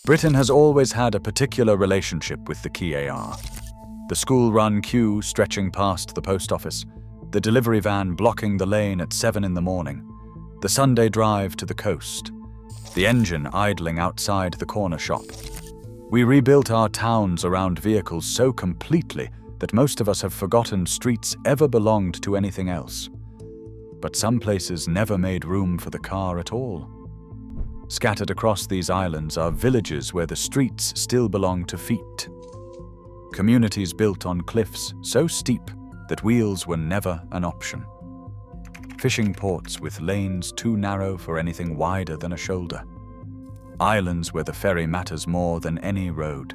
Britain has always had a particular relationship with the quay. The school-run queue stretching past the post office, the delivery van blocking the lane at 7 in the morning, the Sunday drive to the coast, the engine idling outside the corner shop. We rebuilt our towns around vehicles so completely that most of us have forgotten streets ever belonged to anything else. But some places never made room for the car at all. Scattered across these islands are villages where the streets still belong to feet. Communities built on cliffs so steep that wheels were never an option. Fishing ports with lanes too narrow for anything wider than a shoulder. Islands where the ferry matters more than any road.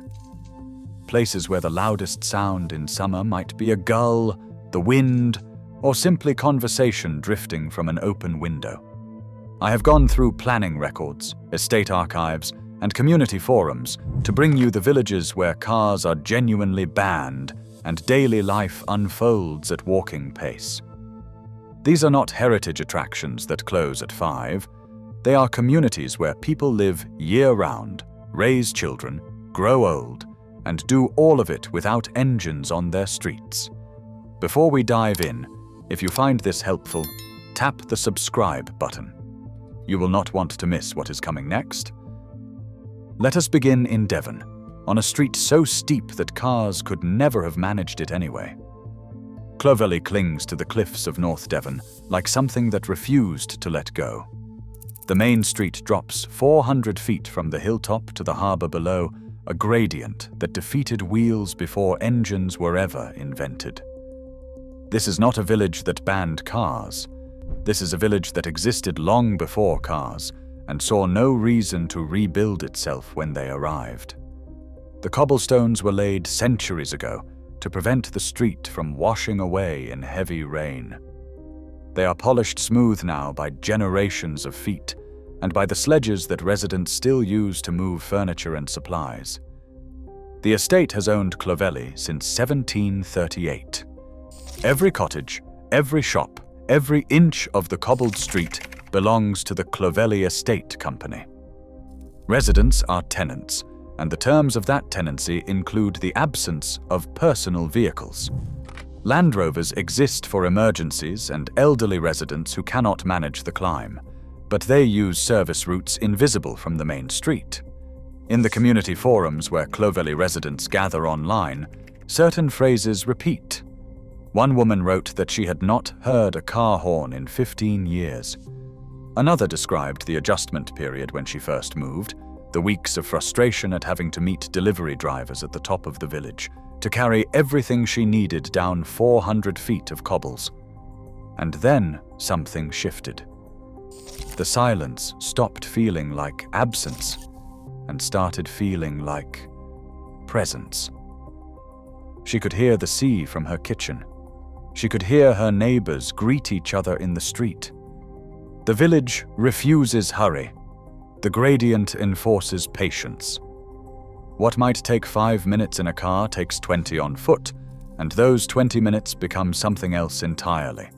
Places where the loudest sound in summer might be a gull, the wind, or simply conversation drifting from an open window. I have gone through planning records, estate archives, and community forums to bring you the villages where cars are genuinely banned and daily life unfolds at walking pace. These are not heritage attractions that close at 5. They are communities where people live year-round, raise children, grow old, and do all of it without engines on their streets. Before we dive in, if you find this helpful, tap the subscribe button. You will not want to miss what is coming next. Let us begin in Devon, on a street so steep that cars could never have managed it anyway. Clovelly clings to the cliffs of North Devon like something that refused to let go. The main street drops 400 feet from the hilltop to the harbour below, a gradient that defeated wheels before engines were ever invented. This is not a village that banned cars. This is a village that existed long before cars and saw no reason to rebuild itself when they arrived. The cobblestones were laid centuries ago to prevent the street from washing away in heavy rain. They are polished smooth now by generations of feet and by the sledges that residents still use to move furniture and supplies. The estate has owned Clovelly since 1738. Every cottage, every shop, every inch of the cobbled street belongs to the Clovelly Estate Company. Residents are tenants, and the terms of that tenancy include the absence of personal vehicles. Land Rovers exist for emergencies and elderly residents who cannot manage the climb, but they use service routes invisible from the main street. In the community forums where Clovelly residents gather online, certain phrases repeat. One woman wrote that she had not heard a car horn in 15 years. Another described the adjustment period when she first moved, the weeks of frustration at having to meet delivery drivers at the top of the village to carry everything she needed down 400 feet of cobbles. And then something shifted. The silence stopped feeling like absence and started feeling like presence. She could hear the sea from her kitchen. She could hear her neighbours greet each other in the street. The village refuses hurry. The gradient enforces patience. What might take 5 minutes in a car takes 20 on foot, and those 20 minutes become something else entirely.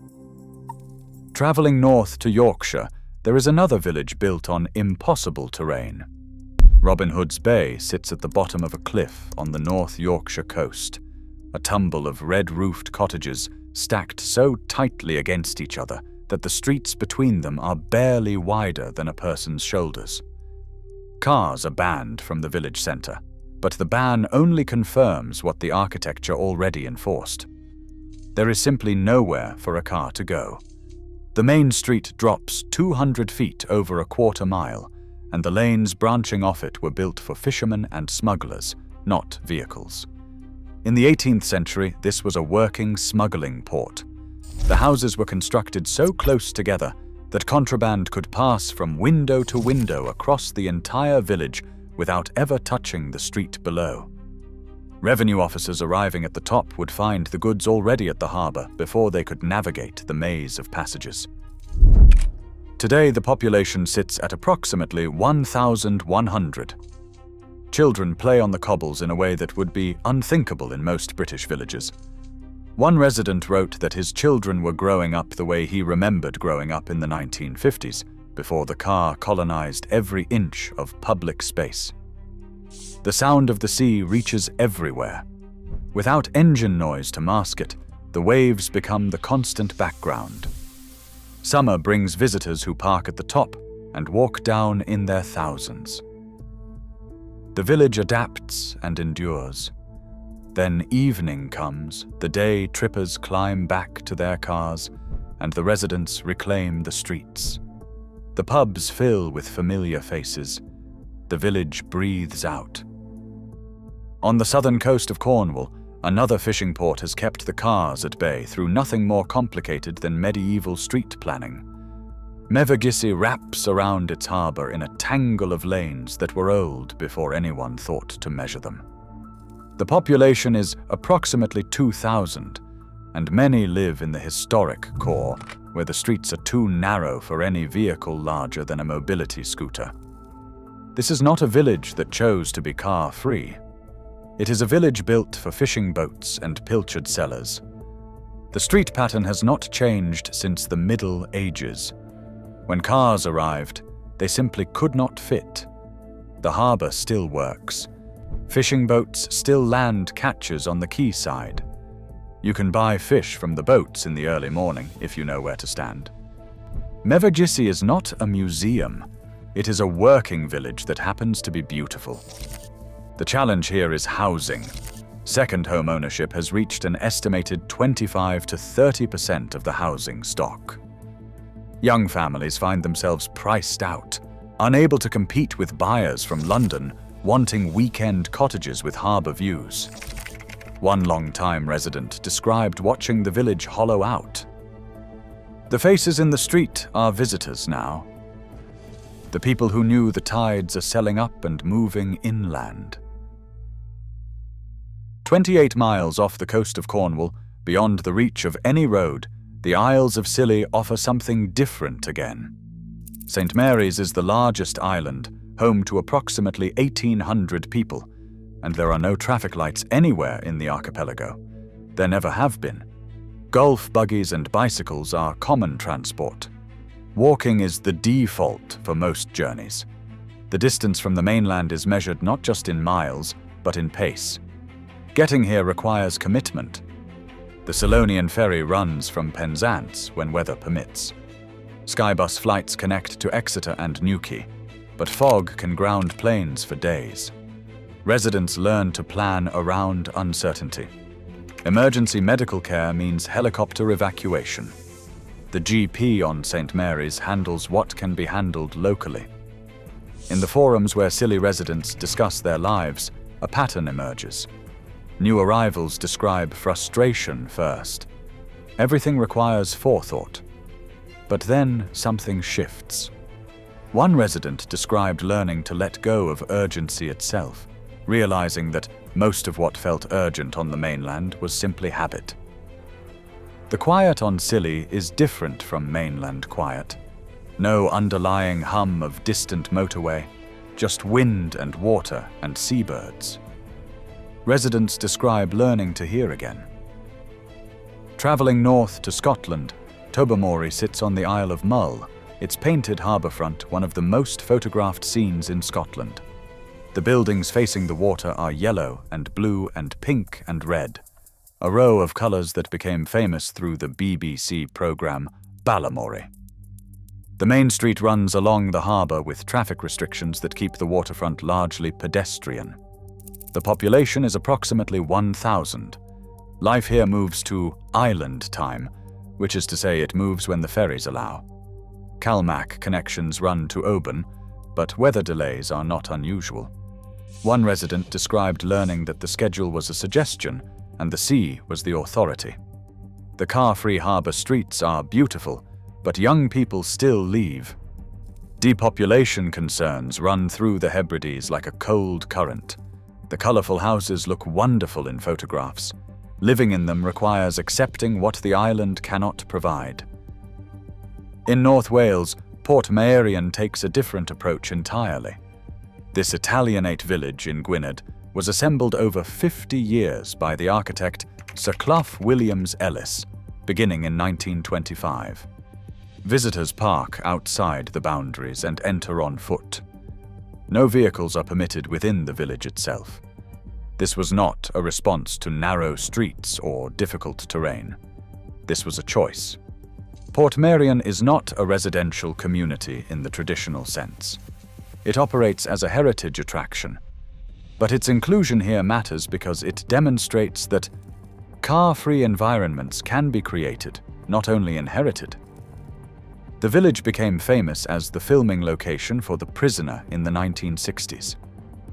Travelling north to Yorkshire, there is another village built on impossible terrain. Robin Hood's Bay sits at the bottom of a cliff on the North Yorkshire coast, a tumble of red-roofed cottages stacked so tightly against each other that the streets between them are barely wider than a person's shoulders. Cars are banned from the village centre, but the ban only confirms what the architecture already enforced. There is simply nowhere for a car to go. The main street drops 200 feet over a quarter mile, and the lanes branching off it were built for fishermen and smugglers, not vehicles. In the 18th century, this was a working smuggling port. The houses were constructed so close together that contraband could pass from window to window across the entire village without ever touching the street below. Revenue officers arriving at the top would find the goods already at the harbour before they could navigate the maze of passages. Today, the population sits at approximately 1,100. Children play on the cobbles in a way that would be unthinkable in most British villages. One resident wrote that his children were growing up the way he remembered growing up in the 1950s, before the car colonized every inch of public space. The sound of the sea reaches everywhere. Without engine noise to mask it, the waves become the constant background. Summer brings visitors who park at the top and walk down in their thousands. The village adapts and endures. Then evening comes, the day trippers climb back to their cars, and the residents reclaim the streets. The pubs fill with familiar faces. The village breathes out. On the southern coast of Cornwall, another fishing port has kept the cars at bay through nothing more complicated than medieval street planning. Mevagissey wraps around its harbour in a tangle of lanes that were old before anyone thought to measure them. The population is approximately 2,000, and many live in the historic core, where the streets are too narrow for any vehicle larger than a mobility scooter. This is not a village that chose to be car-free. It is a village built for fishing boats and pilchard cellars. The street pattern has not changed since the Middle Ages. When cars arrived, they simply could not fit. The harbour still works. Fishing boats still land catches on the quayside. You can buy fish from the boats in the early morning if you know where to stand. Mevagissey is not a museum. It is a working village that happens to be beautiful. The challenge here is housing. Second home ownership has reached an estimated 25 to 30% of the housing stock. Young families find themselves priced out, unable to compete with buyers from London wanting weekend cottages with harbour views. One long-time resident described watching the village hollow out. The faces in the street are visitors now. The people who knew the tides are selling up and moving inland. 28 miles off the coast of Cornwall, beyond the reach of any road, the Isles of Scilly offer something different again. St. Mary's is the largest island, home to approximately 1,800 people, and there are no traffic lights anywhere in the archipelago. There never have been. Golf buggies and bicycles are common transport. Walking is the default for most journeys. The distance from the mainland is measured not just in miles, but in pace. Getting here requires commitment. The Scilly ferry runs from Penzance when weather permits. Skybus flights connect to Exeter and Newquay, but fog can ground planes for days. Residents learn to plan around uncertainty. Emergency medical care means helicopter evacuation. The GP on St. Mary's handles what can be handled locally. In the forums where Scilly residents discuss their lives, a pattern emerges. New arrivals describe frustration first. Everything requires forethought. But then something shifts. One resident described learning to let go of urgency itself, realizing that most of what felt urgent on the mainland was simply habit. The quiet on Scilly is different from mainland quiet. No underlying hum of distant motorway, just wind and water and seabirds. Residents describe learning to hear again. Travelling north to Scotland, Tobermory sits on the Isle of Mull, its painted harbourfront one of the most photographed scenes in Scotland. The buildings facing the water are yellow and blue and pink and red, a row of colours that became famous through the BBC programme Balamory. The main street runs along the harbour with traffic restrictions that keep the waterfront largely pedestrian. The population is approximately 1,000. Life here moves to island time, which is to say it moves when the ferries allow. CalMac connections run to Oban, but weather delays are not unusual. One resident described learning that the schedule was a suggestion and the sea was the authority. The car-free harbour streets are beautiful, but young people still leave. Depopulation concerns run through the Hebrides like a cold current. The colourful houses look wonderful in photographs. Living in them requires accepting what the island cannot provide. In North Wales, Port Meirion takes a different approach entirely. This Italianate village in Gwynedd was assembled over 50 years by the architect Sir Clough Williams Ellis, beginning in 1925. Visitors park outside the boundaries and enter on foot. No vehicles are permitted within the village itself. This was not a response to narrow streets or difficult terrain. This was a choice. Portmeirion is not a residential community in the traditional sense. It operates as a heritage attraction. But its inclusion here matters because it demonstrates that car-free environments can be created, not only inherited. The village became famous as the filming location for The Prisoner in the 1960s.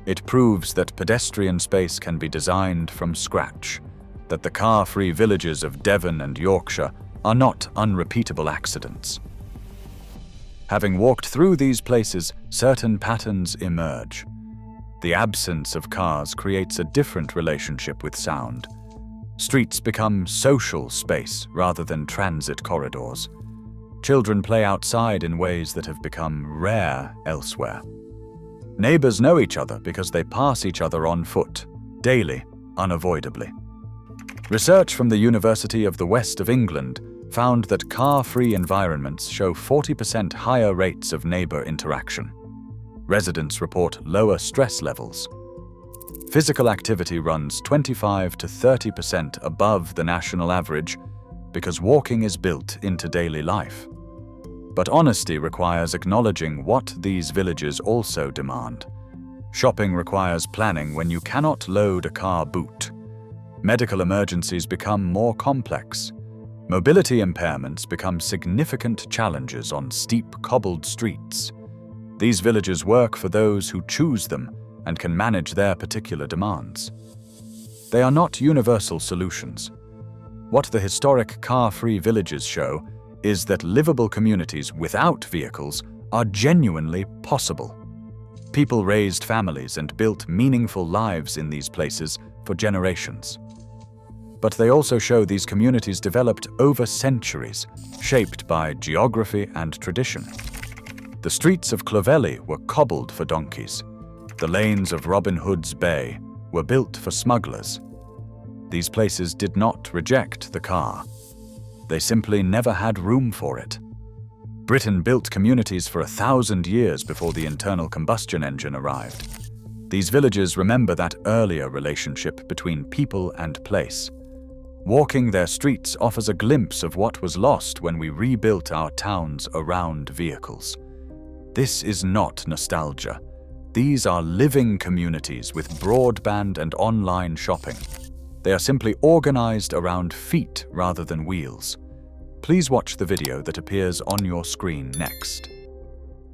It proves that pedestrian space can be designed from scratch, that the car-free villages of Devon and Yorkshire are not unrepeatable accidents. Having walked through these places, certain patterns emerge. The absence of cars creates a different relationship with sound. Streets become social space rather than transit corridors. Children play outside in ways that have become rare elsewhere. Neighbours know each other because they pass each other on foot, daily, unavoidably. Research from the University of the West of England found that car-free environments show 40% higher rates of neighbour interaction. Residents report lower stress levels. Physical activity runs 25 to 30% above the national average because walking is built into daily life. But honesty requires acknowledging what these villages also demand. Shopping requires planning when you cannot load a car boot. Medical emergencies become more complex. Mobility impairments become significant challenges on steep, cobbled streets. These villages work for those who choose them and can manage their particular demands. They are not universal solutions. What the historic car-free villages show is that livable communities without vehicles are genuinely possible. People raised families and built meaningful lives in these places for generations. But they also show these communities developed over centuries, shaped by geography and tradition. The streets of Clovelly were cobbled for donkeys. The lanes of Robin Hood's Bay were built for smugglers. These places did not reject the car. They simply never had room for it. Britain built communities for 1,000 years before the internal combustion engine arrived. These villages remember that earlier relationship between people and place. Walking their streets offers a glimpse of what was lost when we rebuilt our towns around vehicles. This is not nostalgia. These are living communities with broadband and online shopping. They are simply organized around feet rather than wheels. Please watch the video that appears on your screen next.